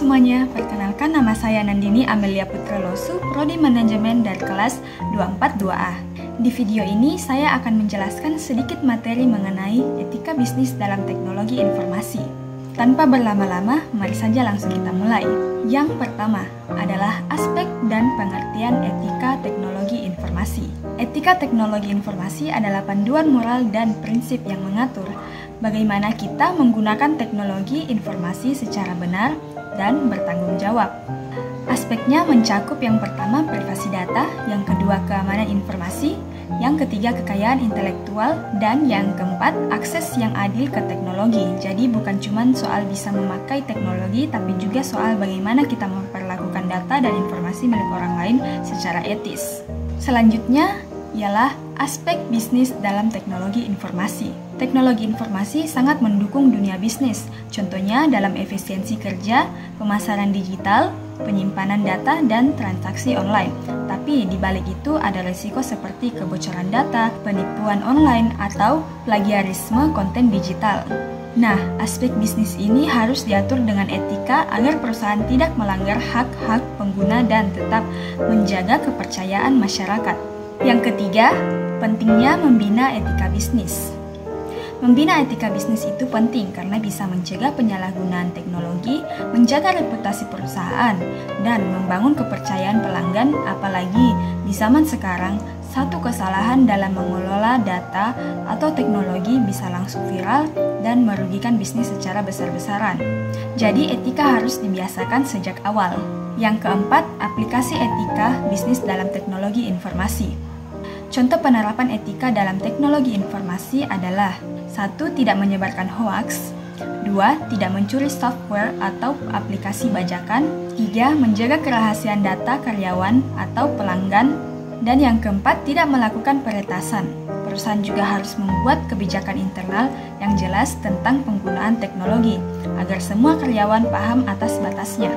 semuanya, perkenalkan nama saya Nandini Amelia Putralosu, Prodi Manajemen dari kelas 242A. Di video ini saya akan menjelaskan sedikit materi mengenai etika bisnis dalam teknologi informasi. Tanpa berlama-lama, mari saja langsung kita mulai. Yang pertama adalah aspek dan pengertian etika teknologi informasi. Etika teknologi informasi adalah panduan moral dan prinsip yang mengatur bagaimana kita menggunakan teknologi informasi secara benar dan bertanggung jawab. Aspeknya mencakup yang pertama privasi data, yang kedua keamanan informasi, yang ketiga kekayaan intelektual, dan yang keempat akses yang adil ke teknologi. Jadi bukan cuma soal bisa memakai teknologi, tapi juga soal bagaimana kita memperlakukan data dan informasi milik orang lain secara etis. Selanjutnya ialah aspek bisnis dalam teknologi informasi. Teknologi informasi sangat mendukung dunia bisnis, contohnya dalam efisiensi kerja, pemasaran digital, penyimpanan data, dan transaksi online. Tapi di balik itu ada risiko seperti kebocoran data, penipuan online, atau plagiarisme konten digital. Nah, aspek bisnis ini harus diatur dengan etika agar perusahaan tidak melanggar hak-hak pengguna dan tetap menjaga kepercayaan masyarakat. Yang ketiga, pentingnya membina etika bisnis. Membina etika bisnis itu penting karena bisa mencegah penyalahgunaan teknologi, menjaga reputasi perusahaan, dan membangun kepercayaan pelanggan, apalagi di zaman sekarang, satu kesalahan dalam mengelola data atau teknologi bisa langsung viral dan merugikan bisnis secara besar-besaran. Jadi etika harus dibiasakan sejak awal. Yang keempat, aplikasi etika bisnis dalam teknologi informasi. Contoh penerapan etika dalam teknologi informasi adalah 1. Tidak menyebarkan hoaks, 2. Tidak mencuri software atau aplikasi bajakan, 3. Menjaga kerahasiaan data karyawan atau pelanggan, dan yang keempat, tidak melakukan peretasan. Perusahaan juga harus membuat kebijakan internal yang jelas tentang penggunaan teknologi, agar semua karyawan paham atas batasnya.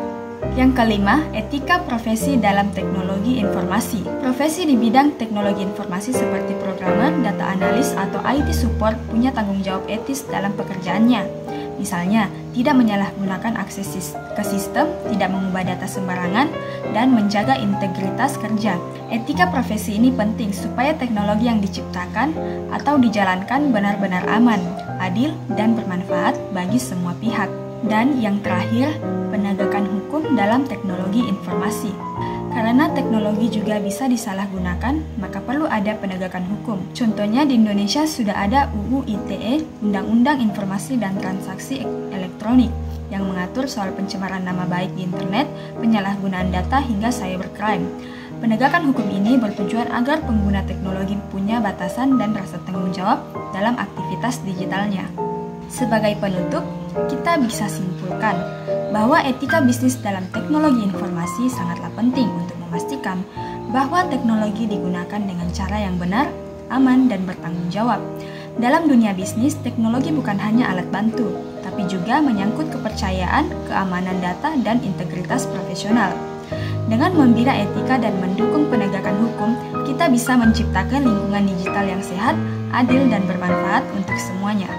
Yang kelima, etika profesi dalam teknologi informasi. Profesi di bidang teknologi informasi seperti programmer, data analis, atau IT support punya tanggung jawab etis dalam pekerjaannya. Misalnya, tidak menyalahgunakan akses ke sistem, tidak mengubah data sembarangan, dan menjaga integritas kerja. Etika profesi ini penting supaya teknologi yang diciptakan atau dijalankan benar-benar aman, adil, dan bermanfaat bagi semua pihak. Dan yang terakhir, penegakan hukum dalam teknologi informasi. Karena teknologi juga bisa disalahgunakan, maka perlu ada penegakan hukum. Contohnya di Indonesia sudah ada UU ITE, Undang-Undang Informasi dan Transaksi Elektronik, yang mengatur soal pencemaran nama baik di internet, penyalahgunaan data, hingga cybercrime. Penegakan hukum ini bertujuan agar pengguna teknologi punya batasan dan rasa tanggung jawab dalam aktivitas digitalnya. Sebagai penutup, kita bisa simpulkan bahwa etika bisnis dalam teknologi informasi sangatlah penting untuk memastikan bahwa teknologi digunakan dengan cara yang benar, aman, dan bertanggung jawab. Dalam dunia bisnis, teknologi bukan hanya alat bantu, tapi juga menyangkut kepercayaan, keamanan data, dan integritas profesional. Dengan membina etika dan mendukung penegakan hukum, kita bisa menciptakan lingkungan digital yang sehat, adil, dan bermanfaat untuk semuanya.